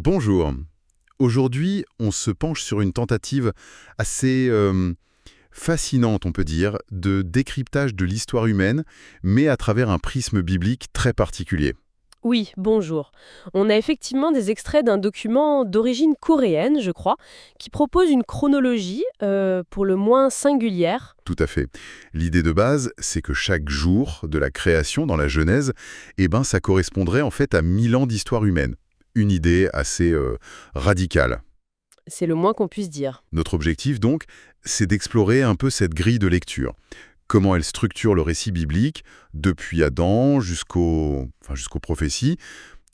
Bonjour. Aujourd'hui, on se penche sur une tentative assez fascinante, on peut dire, de décryptage de l'histoire humaine, mais à travers un prisme biblique très particulier. Oui, bonjour. On a effectivement des extraits d'un document d'origine coréenne, je crois, qui propose une chronologie pour le moins singulière. Tout à fait. L'idée de base, c'est que chaque jour de la création dans la Genèse, ça correspondrait en fait à 1000 ans d'histoire humaine. Une idée assez radicale. C'est le moins qu'on puisse dire. Notre objectif, donc, c'est d'explorer un peu cette grille de lecture. Comment elle structure le récit biblique, depuis Adam jusqu'aux prophéties.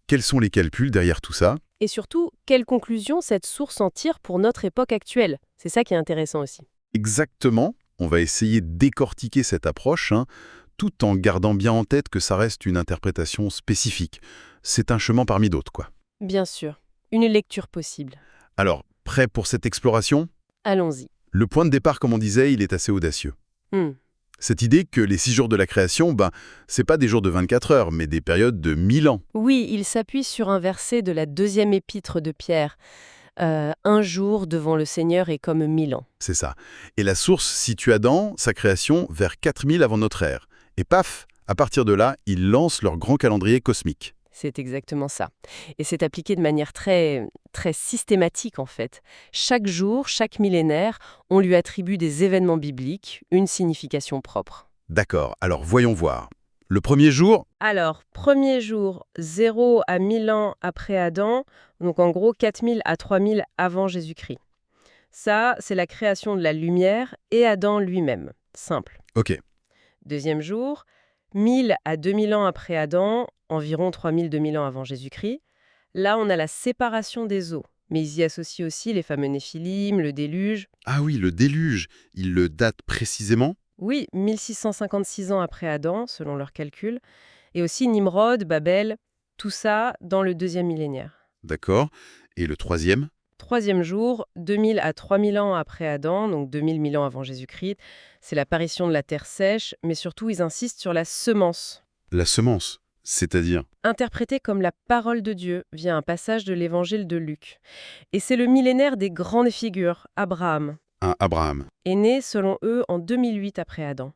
Quels sont les calculs derrière tout ça? Et surtout, quelle conclusion cette source en tire pour notre époque actuelle? C'est ça qui est intéressant aussi. Exactement, on va essayer de décortiquer cette approche, tout en gardant bien en tête que ça reste une interprétation spécifique. C'est un chemin parmi d'autres, quoi. Bien sûr, une lecture possible. Alors, prêt pour cette exploration? Allons-y. Le point de départ, comme on disait, il est assez audacieux. Hmm. Cette idée que les 6 jours de la création, c'est pas des jours de 24 heures, mais des périodes de 1000 ans. Oui, il s'appuie sur un verset de la deuxième épître de Pierre. Un jour devant le Seigneur est comme 1000 ans. C'est ça. Et la source situe Adam, sa création, vers 4000 avant notre ère. Et paf, à partir de là, ils lancent leur grand calendrier cosmique. C'est exactement ça. Et c'est appliqué de manière très, très systématique en fait. Chaque jour, chaque millénaire, on lui attribue des événements bibliques, une signification propre. D'accord, alors voyons voir. Le premier jour, Alors, premier jour, 0 à 1000 ans après Adam, donc en gros 4000 à 3000 avant Jésus-Christ. Ça, c'est la création de la lumière et Adam lui-même. Simple. ok. Deuxième jour, 1000 à 2000 ans après Adam, environ 3000-2000 ans avant Jésus-Christ. Là, on a la séparation des eaux. Mais ils y associent aussi les fameux Néphilim, le déluge. Ah oui, le déluge, il le date précisément? Oui, 1656 ans après Adam, selon leurs calculs. Et aussi Nimrod, Babel, tout ça dans le deuxième millénaire. D'accord. Et le troisième? Troisième jour, 2000 à 3000 ans après Adam, donc 2000 ans avant Jésus-Christ, c'est l'apparition de la terre sèche, mais surtout ils insistent sur la semence. La semence, c'est-à-dire? Interprétée comme la parole de Dieu via un passage de l'évangile de Luc. Et c'est le millénaire des grandes figures, Abraham, Un Abraham. est né selon eux en 2008 après Adam.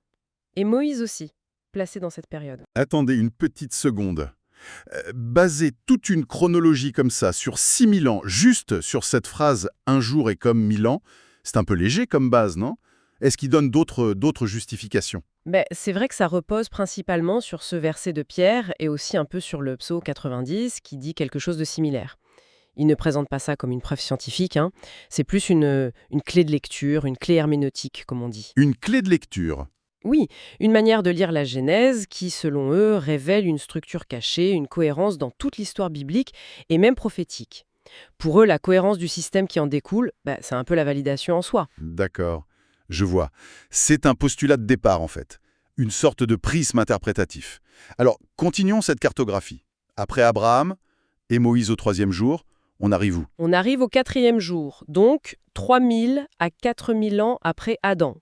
Et Moïse aussi, placé dans cette période. Attendez une petite seconde. Baser toute une chronologie comme ça sur 6000 ans, juste sur cette phrase « un jour est comme 1000 ans », c'est un peu léger comme base, non? Est-ce qu'il donne d'autres justifications? C'est vrai que ça repose principalement sur ce verset de Pierre et aussi un peu sur le psaume 90 qui dit quelque chose de similaire. Il ne présente pas ça comme une preuve scientifique, c'est plus une clé de lecture, une clé herméneutique, comme on dit. Une clé de lecture. Oui, une manière de lire la Genèse qui, selon eux, révèle une structure cachée, une cohérence dans toute l'histoire biblique et même prophétique. Pour eux, la cohérence du système qui en découle, c'est un peu la validation en soi. D'accord, je vois. C'est un postulat de départ, en fait. Une sorte de prisme interprétatif. Alors, continuons cette cartographie. Après Abraham et Moïse au troisième jour, on arrive où? On arrive au quatrième jour, donc 3000 à 4000 ans après Adam.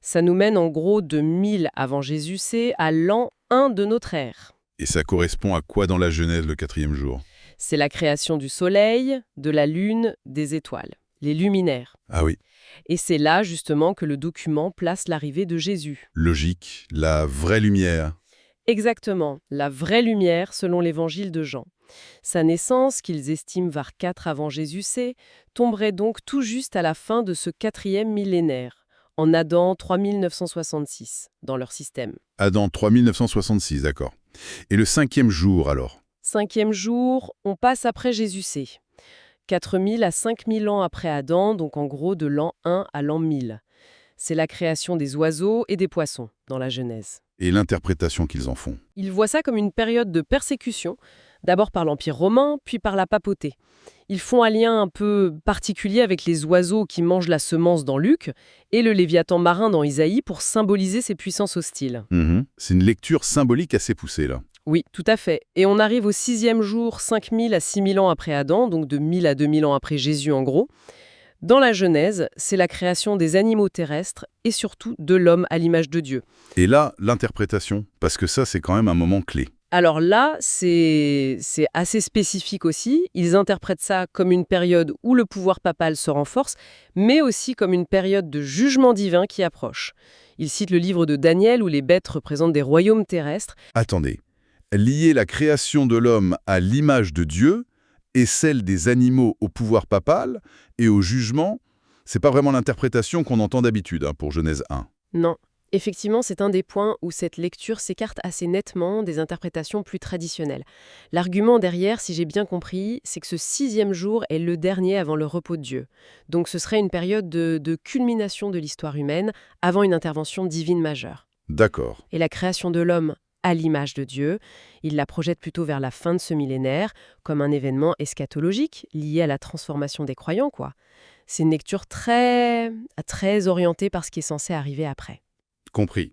Ça nous mène en gros de 1000 avant Jésus-C à l'an 1 de notre ère. Et ça correspond à quoi dans la Genèse, le quatrième jour? C'est la création du soleil, de la lune, des étoiles, les luminaires. Ah oui, Et c'est là justement que le document place l'arrivée de Jésus. logique, la vraie lumière. Exactement, la vraie lumière selon l'évangile de Jean. Sa naissance, qu'ils estiment vers 4 avant Jésus-C, tomberait donc tout juste à la fin de ce quatrième millénaire, en Adam 3966, dans leur système. Adam 3966, d'accord. Et le cinquième jour, alors? Cinquième jour, on passe après Jésus-C. 4000 à 5000 ans après Adam, donc en gros de l'an 1 à l'an 1000. C'est la création des oiseaux et des poissons dans la Genèse. Et l'interprétation qu'ils en font? Ils voient ça comme une période de persécution, d'abord par l'Empire romain, puis par la papauté. Ils font un lien un peu particulier avec les oiseaux qui mangent la semence dans Luc et le léviathan marin dans Isaïe pour symboliser ces puissances hostiles. C'est une lecture symbolique assez poussée, là. Oui, tout à fait. Et on arrive au sixième jour, 5000 à 6000 ans après Adam, donc de 1000 à 2000 ans après Jésus en gros. Dans la Genèse, c'est la création des animaux terrestres et surtout de l'homme à l'image de Dieu. Et là, l'interprétation, parce que ça, c'est quand même un moment clé. Alors là, c'est assez spécifique aussi. Ils interprètent ça comme une période où le pouvoir papal se renforce, mais aussi comme une période de jugement divin qui approche. Ils citent le livre de Daniel où les bêtes représentent des royaumes terrestres. Attendez, lier la création de l'homme à l'image de Dieu et celle des animaux au pouvoir papal et au jugement, c'est pas vraiment l'interprétation qu'on entend d'habitude pour Genèse 1. Non. Effectivement, c'est un des points où cette lecture s'écarte assez nettement des interprétations plus traditionnelles. L'argument derrière, si j'ai bien compris, c'est que ce 6e jour est le dernier avant le repos de Dieu. Donc ce serait une période de culmination de l'histoire humaine avant une intervention divine majeure. D'accord. Et la création de l'homme à l'image de Dieu, il la projette plutôt vers la fin de ce millénaire, comme un événement eschatologique lié à la transformation des croyants, quoi. C'est une lecture très orientée par ce qui est censé arriver après. Compris.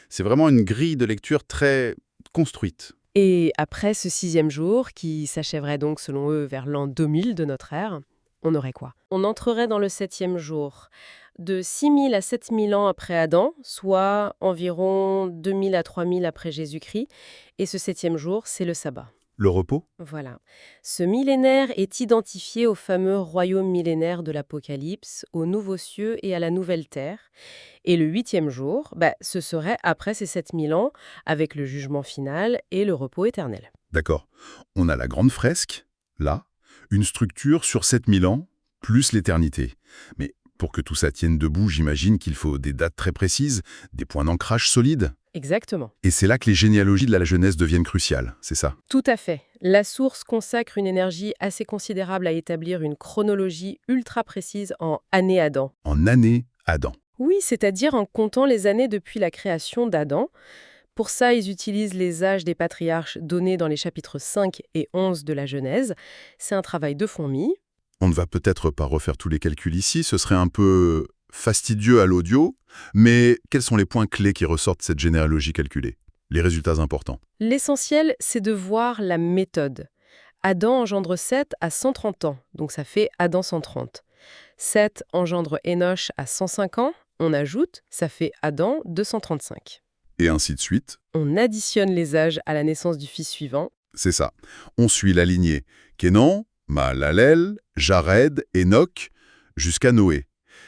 C'est vraiment une grille de lecture très construite. Et après ce 6e jour, qui s'achèverait donc selon eux vers l'an 2000 de notre ère, on aurait quoi? On entrerait dans le 7e jour, de 6000 à 7000 ans après Adam, soit environ 2000 à 3000 après Jésus-Christ. Et ce 7e jour, c'est le sabbat. Le repos? Voilà. Ce millénaire est identifié au fameux royaume millénaire de l'Apocalypse, aux nouveaux cieux et à la nouvelle terre. Et le 8e jour, ce serait après ces 7000 ans, avec le jugement final et le repos éternel. D'accord. On a la grande fresque, là, une structure sur 7000 ans, plus l'éternité. Mais pour que tout ça tienne debout, j'imagine qu'il faut des dates très précises, des points d'ancrage solides. Exactement. Et c'est là que les généalogies de la Genèse deviennent cruciales, c'est ça? Tout à fait. La source consacre une énergie assez considérable à établir une chronologie ultra précise en années Adam. En année Adam. Oui, c'est-à-dire en comptant les années depuis la création d'Adam. Pour ça, ils utilisent les âges des patriarches donnés dans les chapitres 5 et 11 de la Genèse. C'est un travail de fourmi. On ne va peut-être pas refaire tous les calculs ici, ce serait un peu fastidieux à l'audio, mais quels sont les points clés qui ressortent de cette généalogie calculée? Les résultats importants. L'essentiel, c'est de voir la méthode. Adam engendre Seth à 130 ans, donc ça fait Adam 130. Seth engendre Enoch à 105 ans, on ajoute, ça fait Adam 235. Et ainsi de suite. On additionne les âges à la naissance du fils suivant. C'est ça. On suit la lignée Kénan, Mahalalel, Jared, Enoch, jusqu'à Noé.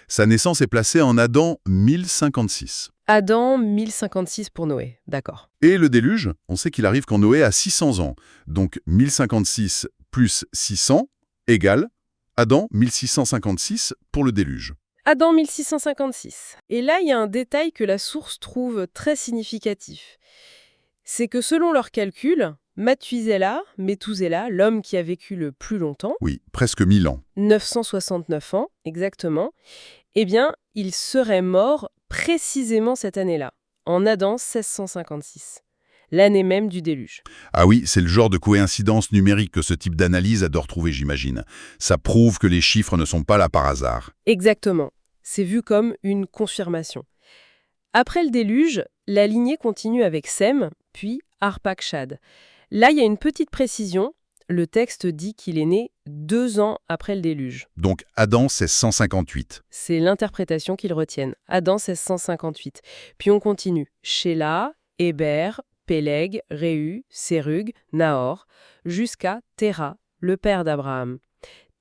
Sa naissance est placée en Adam 1056. Adam 1056 pour Noé, d'accord. Et le déluge, on sait qu'il arrive quand Noé a 600 ans. Donc 1056 plus 600 égale Adam 1656 pour le déluge. Adam 1656. Et là, il y a un détail que la source trouve très significatif. C'est que selon leurs calculs, Mathusélah, l'homme qui a vécu le plus longtemps, Oui, presque 1000 ans. 969 ans exactement, eh bien, il serait mort précisément cette année-là, en Adam 1656, l'année même du déluge. Ah oui, c'est le genre de coïncidence numérique que ce type d'analyse adore trouver, j'imagine. Ça prouve que les chiffres ne sont pas là par hasard. Exactement. C'est vu comme une confirmation. Après le déluge, la lignée continue avec Sem, puis Arpachshad. Là, il y a une petite précision. Le texte dit qu'il est né 2 ans après le déluge. Donc Adam 1658. C'est l'interprétation qu'ils retiennent. Adam 1658. Puis on continue. Shéla, Héber, Péleg, Réu, Sérug, Nahor, jusqu'à Téra, le père d'Abraham.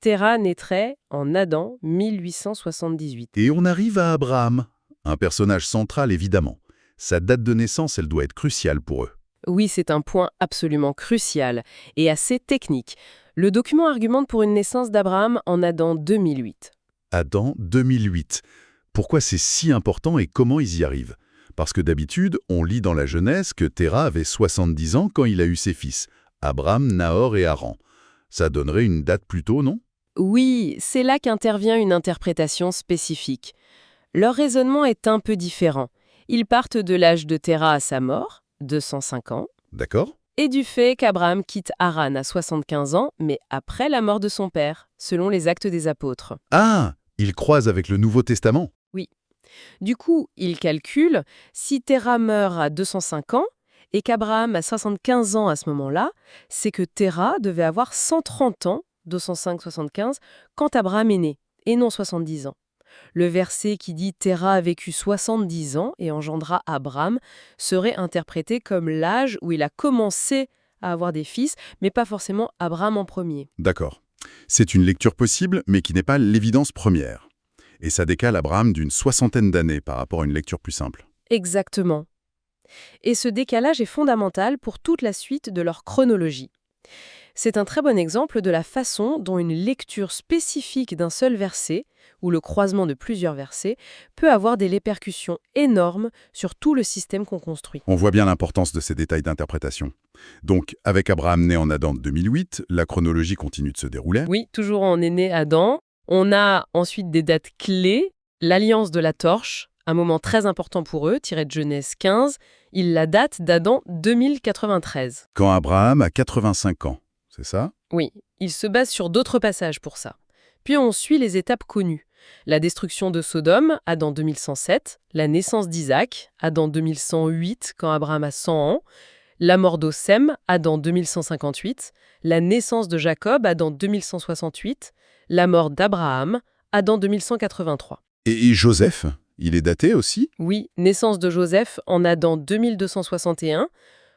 Téra naîtrait en Adam 1878. Et on arrive à Abraham, un personnage central évidemment. Sa date de naissance, elle doit être cruciale pour eux. Oui, c'est un point absolument crucial et assez technique. Le document argumente pour une naissance d'Abraham en Adam 2008. Adam 2008. Pourquoi c'est si important et comment ils y arrivent? Parce que d'habitude, on lit dans la Genèse que Téra avait 70 ans quand il a eu ses fils, Abraham, Nahor et Haran. Ça donnerait une date plus tôt, non? Oui, c'est là qu'intervient une interprétation spécifique. Leur raisonnement est un peu différent. Ils partent de l'âge de Téra à sa mort, 205 ans, D'accord? et du fait qu'Abraham quitte Haran à 75 ans, mais après la mort de son père, selon les Actes des Apôtres. Ah! Ils croisent avec le Nouveau Testament. Du coup, ils calculent, si Téra meurt à 205 ans et qu'Abraham a 75 ans à ce moment-là, c'est que Téra devait avoir 130 ans, 205-75, quand Abraham est né, et non 70 ans. Le verset qui dit « Téra a vécu 70 ans et engendra Abraham » serait interprété comme l'âge où il a commencé à avoir des fils, mais pas forcément Abraham en premier. D'accord. C'est une lecture possible, mais qui n'est pas l'évidence première. Et ça décale Abraham d'une 60aine d'années par rapport à une lecture plus simple. Exactement. Et ce décalage est fondamental pour toute la suite de leur chronologie. C'est un très bon exemple de la façon dont une lecture spécifique d'un seul verset, ou le croisement de plusieurs versets, peut avoir des répercussions énormes sur tout le système qu'on construit. On voit bien l'importance de ces détails d'interprétation. Donc, avec Abraham né en Adam 2008, la chronologie continue de se dérouler. Oui, toujours en est né Adam. On a ensuite des dates clés, l'alliance de la torche, un moment très important pour eux, tiré de Genèse 15, il la date d'Adam 2093. Quand Abraham a 85 ans, c'est ça? Oui, il se base sur d'autres passages pour ça. Puis on suit les étapes connues. La destruction de Sodome, Adam 2107, la naissance d'Isaac, Adam 2108, quand Abraham a 100 ans, la mort d'Osem, Adam 2158, la naissance de Jacob, Adam 2168, la mort d'Abraham, Adam 2183. Et Joseph, il est daté aussi? Oui, naissance de Joseph en Adam 2261,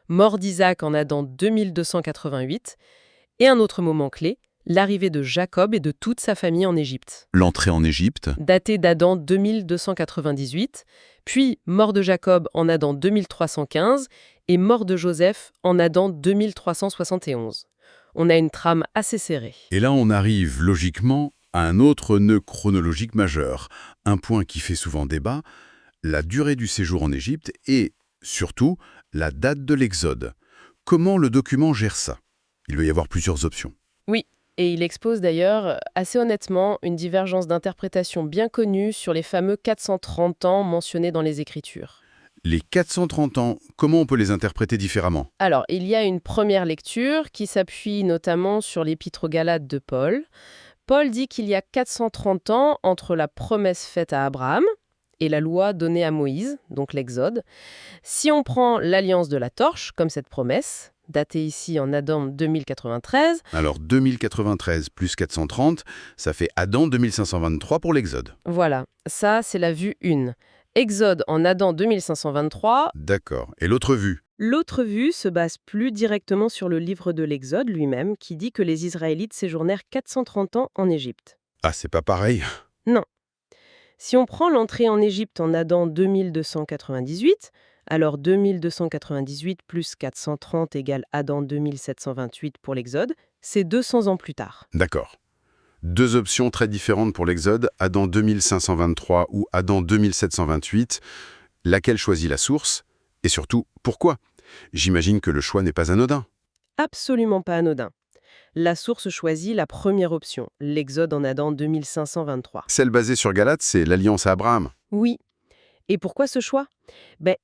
mort d'Isaac en Adam 2288, et un autre moment clé, l'arrivée de Jacob et de toute sa famille en Égypte. L'entrée en Égypte? Daté d'Adam 2298, puis mort de Jacob en Adam 2315 et mort de Joseph en Adam 2371. On a une trame assez serrée. Et là, on arrive logiquement à un autre nœud chronologique majeur, un point qui fait souvent débat, la durée du séjour en Égypte et, surtout, la date de l'Exode. Comment le document gère ça? Il va y avoir plusieurs options. Oui, et il expose d'ailleurs assez honnêtement une divergence d'interprétation bien connue sur les fameux 430 ans mentionnés dans les Écritures. Les 430 ans, comment on peut les interpréter différemment? Alors, il y a une première lecture qui s'appuie notamment sur l'Épître aux Galates de Paul. Paul dit qu'il y a 430 ans entre la promesse faite à Abraham et la loi donnée à Moïse, donc l'Exode. Si on prend l'alliance de la torche, comme cette promesse, datée ici en Adam 2093... Alors 2093 plus 430, ça fait Adam 2523 pour l'Exode. Voilà, ça c'est la vue 1. Exode en Adam 2523. D'accord. Et l'autre vue? L'autre vue se base plus directement sur le livre de l'Exode lui-même, qui dit que les Israélites séjournèrent 430 ans en Égypte. Ah, c'est pas pareil. Non. Si on prend l'entrée en Égypte en Adam 2298, alors 2298 plus 430 égale Adam 2728 pour l'Exode, c'est 200 ans plus tard. D'accord. Deux options très différentes pour l'Exode, Adam 2523 ou Adam 2728. Laquelle choisit la source? Et surtout, pourquoi? J'imagine que le choix n'est pas anodin. Absolument pas anodin. La source choisit la première option, l'Exode en Adam 2523. Celle basée sur Galate, c'est l'alliance à Abraham. Oui. Et pourquoi ce choix?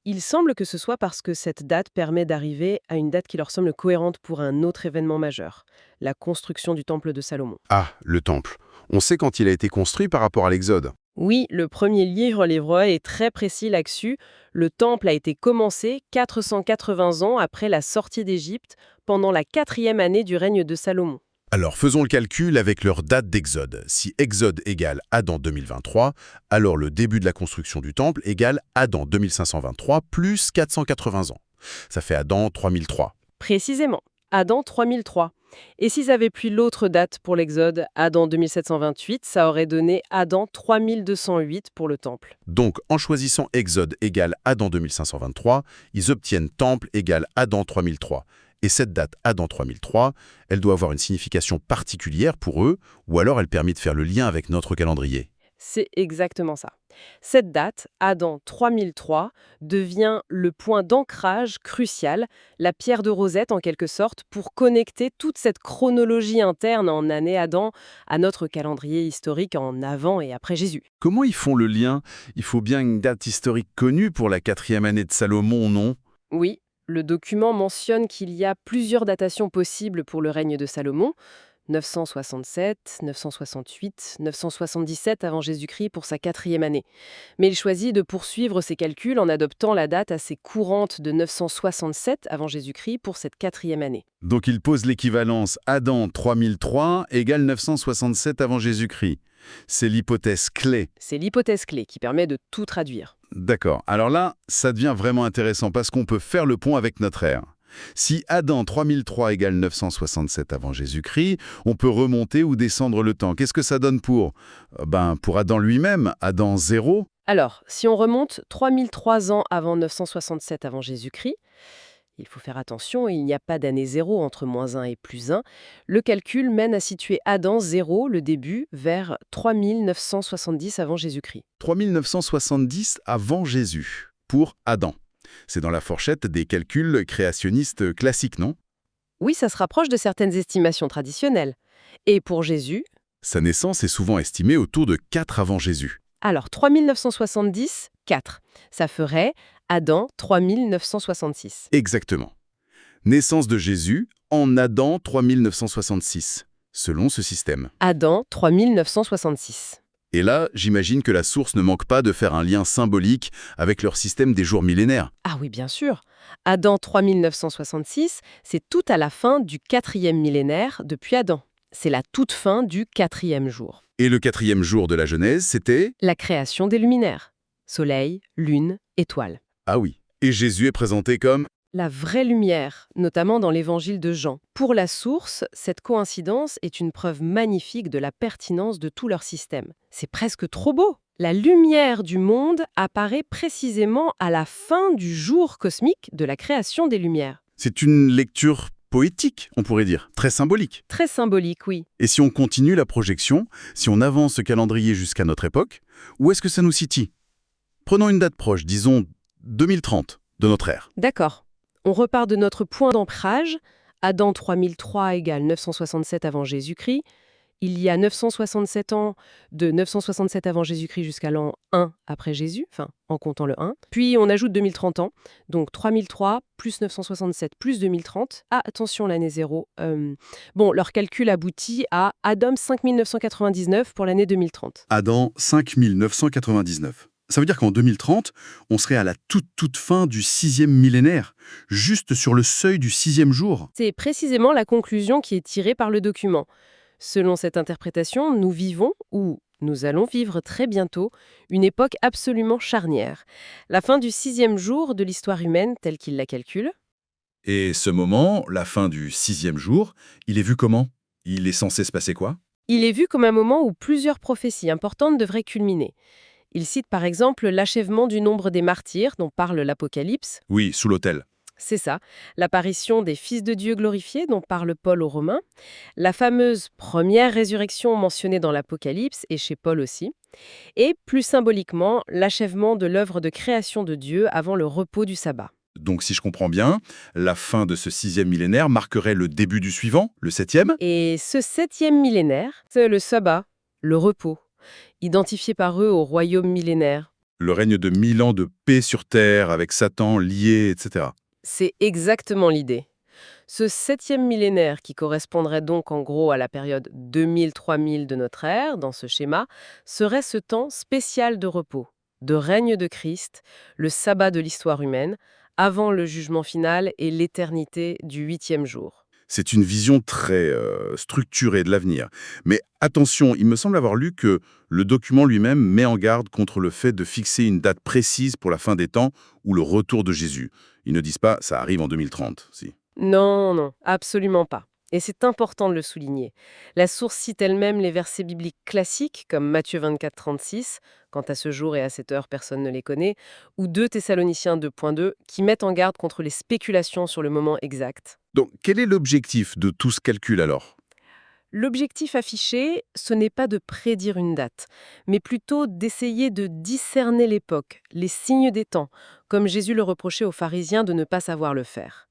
Il semble que ce soit parce que cette date permet d'arriver à une date qui leur semble cohérente pour un autre événement majeur, la construction du temple de Salomon. Ah, le temple. On sait quand il a été construit par rapport à l'Exode. Oui, le premier livre, l'Hébreu, est très précis là-dessus. Le temple a été commencé 480 ans après la sortie d'Égypte, pendant la 4e année du règne de Salomon. Alors faisons le calcul avec leur date d'Exode. Si Exode égale Adam 2023, alors le début de la construction du temple égale Adam 2523 plus 480 ans. Ça fait Adam 3003. Précisément, Adam 3003. Et s'ils avaient pris l'autre date pour l'Exode, Adam 2728, ça aurait donné Adam 3208 pour le temple. Donc en choisissant Exode égale Adam 2523, ils obtiennent temple égale Adam 3003. Et cette date Adam 3003, elle doit avoir une signification particulière pour eux, ou alors elle permet de faire le lien avec notre calendrier. C'est exactement ça. Cette date, Adam 3003, devient le point d'ancrage crucial, la pierre de Rosette en quelque sorte, pour connecter toute cette chronologie interne en année Adam à notre calendrier historique en avant et après Jésus. Comment ils font le lien? Il faut bien une date historique connue pour la 4e année de Salomon, non? Oui, le document mentionne qu'il y a plusieurs datations possibles pour le règne de Salomon, 967, 968, 977 avant Jésus-Christ pour sa 4e année. Mais il choisit de poursuivre ses calculs en adoptant la date assez courante de 967 avant Jésus-Christ pour cette 4e année. Donc il pose l'équivalence Adam 3003 égale 967 avant Jésus-Christ. C'est l'hypothèse clé. C'est l'hypothèse clé qui permet de tout traduire. D'accord. Alors là, ça devient vraiment intéressant parce qu'on peut faire le pont avec notre ère. Si Adam 3003 égale 967 avant Jésus-Christ, on peut remonter ou descendre le temps. Qu'est-ce que ça donne pour pour Adam lui-même, Adam 0. Alors, si on remonte 3003 ans avant 967 avant Jésus-Christ, il faut faire attention, il n'y a pas d'année 0 entre -1 et +1. Le calcul mène à situer Adam 0, le début, vers 3970 avant Jésus-Christ. 3970 avant Jésus, pour Adam. C'est dans la fourchette des calculs créationnistes classiques, non? Oui, ça se rapproche de certaines estimations traditionnelles. Et pour Jésus, Sa naissance est souvent estimée autour de 4 avant Jésus. alors 3970, 4. Ça ferait Adam 3966. Exactement. Naissance de Jésus en Adam 3966, selon ce système. Adam 3966. Et là, j'imagine que la source ne manque pas de faire un lien symbolique avec leur système des jours millénaires. Ah oui, bien sûr. Adam 3966, c'est tout à la fin du 4e millénaire depuis Adam. C'est la toute fin du 4e jour. Et le 4e jour de la Genèse, c'était... La création des luminaires. Soleil, lune, étoiles. Ah oui. Et Jésus est présenté comme... La vraie lumière, notamment dans l'évangile de Jean. Pour la source, cette coïncidence est une preuve magnifique de la pertinence de tout leur système. C'est presque trop beau. La lumière du monde apparaît précisément à la fin du jour cosmique de la création des lumières. C'est une lecture poétique, on pourrait dire, très symbolique. Très symbolique, oui. Et si on continue la projection, si on avance ce calendrier jusqu'à notre époque, où est-ce que ça nous situe? Prenons une date proche, disons 2030 de notre ère. D'accord. On repart de notre point d'ancrage. Adam 3003 égale 967 avant Jésus-Christ. Il y a 967 ans de 967 avant Jésus-Christ jusqu'à l'an 1 après Jésus, enfin en comptant le 1. Puis on ajoute 2030 ans, donc 3003 plus 967 plus 2030. Ah, attention, l'année 0. Bon, leur calcul aboutit à Adam 5999 pour l'année 2030. Adam 5999. Ça veut dire qu'en 2030, on serait à la toute fin du 6e millénaire, juste sur le seuil du 6e jour. C'est précisément la conclusion qui est tirée par le document. Selon cette interprétation, nous vivons, ou nous allons vivre très bientôt, une époque absolument charnière. La fin du 6e jour de l'histoire humaine telle qu'il la calcule. Et ce moment, la fin du 6e jour, il est vu comment? Il est censé se passer quoi? Il est vu comme un moment où plusieurs prophéties importantes devraient culminer. Il cite par exemple l'achèvement du nombre des martyrs dont parle l'Apocalypse. Oui, sous l'autel. C'est ça, l'apparition des fils de Dieu glorifiés dont parle Paul aux Romains, la fameuse première résurrection mentionnée dans l'Apocalypse et chez Paul aussi, et plus symboliquement, l'achèvement de l'œuvre de création de Dieu avant le repos du sabbat. Donc si je comprends bien, la fin de ce 6e millénaire marquerait le début du suivant, le 7e? Et ce 7e millénaire, c'est le sabbat, le repos, identifié par eux au royaume millénaire. Le règne de 1000 ans de paix sur terre avec Satan lié, etc. C'est exactement l'idée. Ce 7e millénaire, qui correspondrait donc en gros à la période 2000-3000 de notre ère, dans ce schéma, serait ce temps spécial de repos, de règne de Christ, le sabbat de l'histoire humaine, avant le jugement final et l'éternité du 8e jour. C'est une vision très structurée de l'avenir. Mais attention, il me semble avoir lu que le document lui-même met en garde contre le fait de fixer une date précise pour la fin des temps ou le retour de Jésus. Ils ne disent pas « ça arrive en 2030 », si. Non, absolument pas. Et c'est important de le souligner. La source cite elle-même les versets bibliques classiques, comme Matthieu 24, 36, quant à ce jour et à cette heure, personne ne les connaît, ou 2 Thessaloniciens 2.2, qui mettent en garde contre les spéculations sur le moment exact. Donc, quel est l'objectif de tout ce calcul alors? L'objectif affiché, ce n'est pas de prédire une date, mais plutôt d'essayer de discerner l'époque, les signes des temps, comme Jésus le reprochait aux pharisiens de ne pas savoir le faire.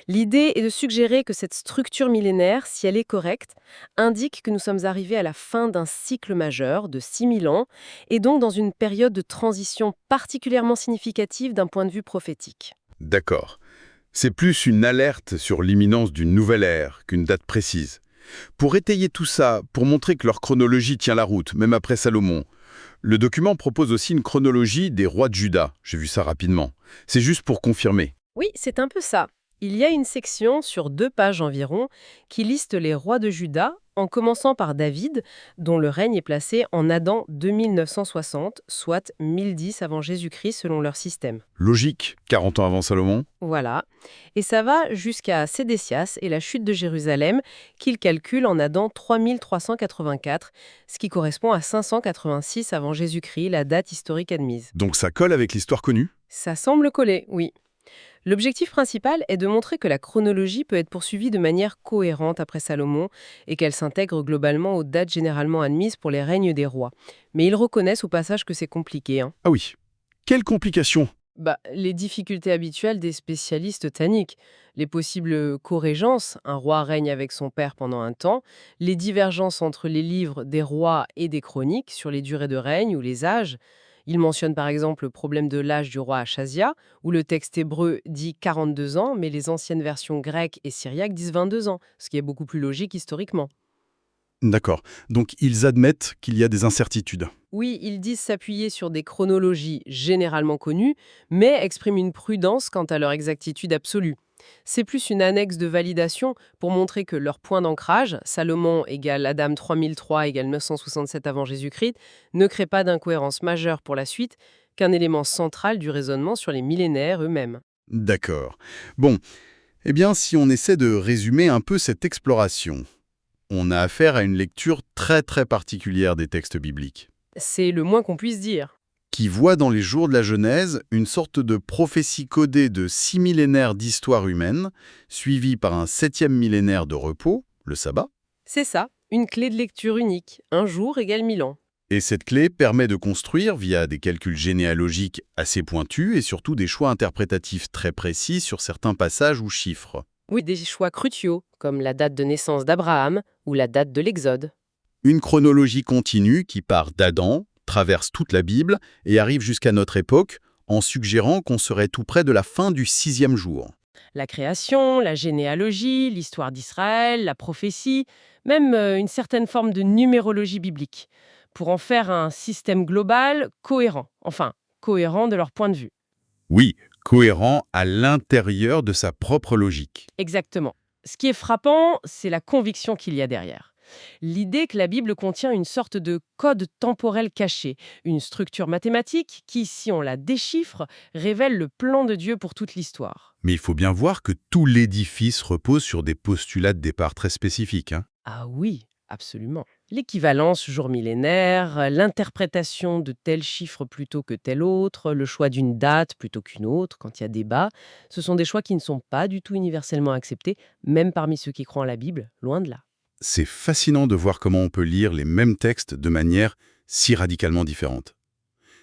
L'idée est de suggérer que cette structure millénaire, si elle est correcte, indique que nous sommes arrivés à la fin d'un cycle majeur de 6000 ans, et donc dans une période de transition particulièrement significative d'un point de vue prophétique. D'accord. C'est plus une alerte sur l'imminence d'une nouvelle ère qu'une date précise. Pour étayer tout ça, pour montrer que leur chronologie tient la route, même après Salomon, le document propose aussi une chronologie des rois de Juda. J'ai vu ça rapidement. C'est juste pour confirmer. Oui, c'est un peu ça. Il y a une section sur 2 pages environ qui liste les rois de Juda, en commençant par David, dont le règne est placé en Adam 2960, soit 1010 avant Jésus-Christ selon leur système. Logique, 40 ans avant Salomon. Voilà. Et ça va jusqu'à Sédécias et la chute de Jérusalem, qu'il calcule en Adam 3384, ce qui correspond à 586 avant Jésus-Christ, la date historique admise. Donc ça colle avec l'histoire connue. Ça semble coller, oui. L'objectif principal est de montrer que la chronologie peut être poursuivie de manière cohérente après Salomon et qu'elle s'intègre globalement aux dates généralement admises pour les règnes des rois. Mais ils reconnaissent au passage que c'est compliqué, hein. Ah oui. Quelle complication! Les difficultés habituelles des spécialistes tanniques, les possibles corégences, un roi règne avec son père pendant un temps, les divergences entre les livres des rois et des chroniques sur les durées de règne ou les âges. Il mentionne par exemple le problème de l'âge du roi Achazia, où le texte hébreu dit 42 ans, mais les anciennes versions grecques et syriaques disent 22 ans, ce qui est beaucoup plus logique historiquement. D'accord. Donc ils admettent qu'il y a des incertitudes. Oui, ils disent s'appuyer sur des chronologies généralement connues, mais expriment une prudence quant à leur exactitude absolue. C'est plus une annexe de validation pour montrer que leur point d'ancrage, Salomon égale Adam 3003 égale 967 avant Jésus-Christ, ne crée pas d'incohérence majeure pour la suite, qu'un élément central du raisonnement sur les millénaires eux-mêmes. D'accord. Bon, eh bien si on essaie de résumer un peu cette exploration, on a affaire à une lecture très très particulière des textes bibliques, C'est le moins qu'on puisse dire. qui voit dans les jours de la Genèse une sorte de prophétie codée de 6 millénaires d'histoire humaine, suivie par un 7e millénaire de repos, le sabbat. C'est ça, une clé de lecture unique. Un jour égale 1000 ans. Et cette clé permet de construire, via des calculs généalogiques assez pointus et surtout des choix interprétatifs très précis sur certains passages ou chiffres. Oui, des choix cruciaux, comme la date de naissance d'Abraham ou la date de l'Exode. Une chronologie continue qui part d'Adam, traverse toute la Bible et arrive jusqu'à notre époque en suggérant qu'on serait tout près de la fin du 6e jour. La création, la généalogie, l'histoire d'Israël, la prophétie, même une certaine forme de numérologie biblique, pour en faire un système global cohérent, enfin, cohérent de leur point de vue. Oui, cohérent à l'intérieur de sa propre logique. Exactement. Ce qui est frappant, c'est la conviction qu'il y a derrière. L'idée que la Bible contient une sorte de code temporel caché, une structure mathématique qui, si on la déchiffre, révèle le plan de Dieu pour toute l'histoire. Mais il faut bien voir que tout l'édifice repose sur des postulats de départ très spécifiques, hein. Ah oui, absolument. L'équivalence jour millénaire, l'interprétation de tel chiffre plutôt que tel autre, le choix d'une date plutôt qu'une autre quand il y a débat, ce sont des choix qui ne sont pas du tout universellement acceptés, même parmi ceux qui croient en la Bible, loin de là. C'est fascinant de voir comment on peut lire les mêmes textes de manière si radicalement différente.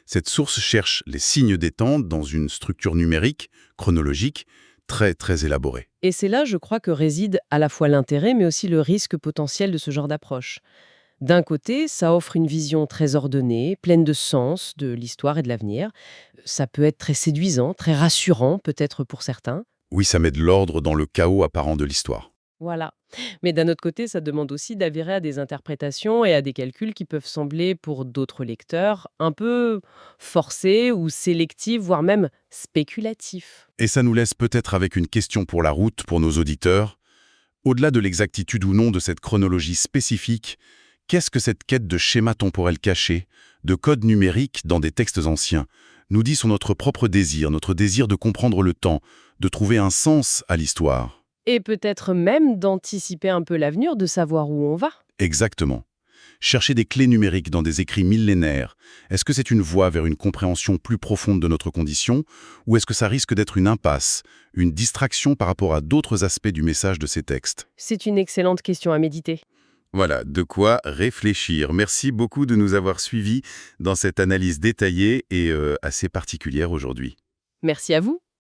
Cette source cherche les signes des temps dans une structure numérique, chronologique, très très élaborée. Et c'est là, je crois, que réside à la fois l'intérêt, mais aussi le risque potentiel de ce genre d'approche. D'un côté, ça offre une vision très ordonnée, pleine de sens de l'histoire et de l'avenir. Ça peut être très séduisant, très rassurant, peut-être pour certains. Oui, ça met de l'ordre dans le chaos apparent de l'histoire. Voilà. Mais d'un autre côté, ça demande aussi d'avérer à des interprétations et à des calculs qui peuvent sembler, pour d'autres lecteurs, un peu forcés ou sélectifs, voire même spéculatifs. Et ça nous laisse peut-être avec une question pour la route, pour nos auditeurs. Au-delà de l'exactitude ou non de cette chronologie spécifique, qu'est-ce que cette quête de schémas temporels cachés, de codes numériques dans des textes anciens, nous dit sur notre propre désir, notre désir de comprendre le temps, de trouver un sens à l'histoire? Et peut-être même d'anticiper un peu l'avenir, de savoir où on va. Exactement. Chercher des clés numériques dans des écrits millénaires, est-ce que c'est une voie vers une compréhension plus profonde de notre condition, ou est-ce que ça risque d'être une impasse, une distraction par rapport à d'autres aspects du message de ces textes? C'est une excellente question à méditer. Voilà, de quoi réfléchir. Merci beaucoup de nous avoir suivis dans cette analyse détaillée et assez particulière aujourd'hui. Merci à vous.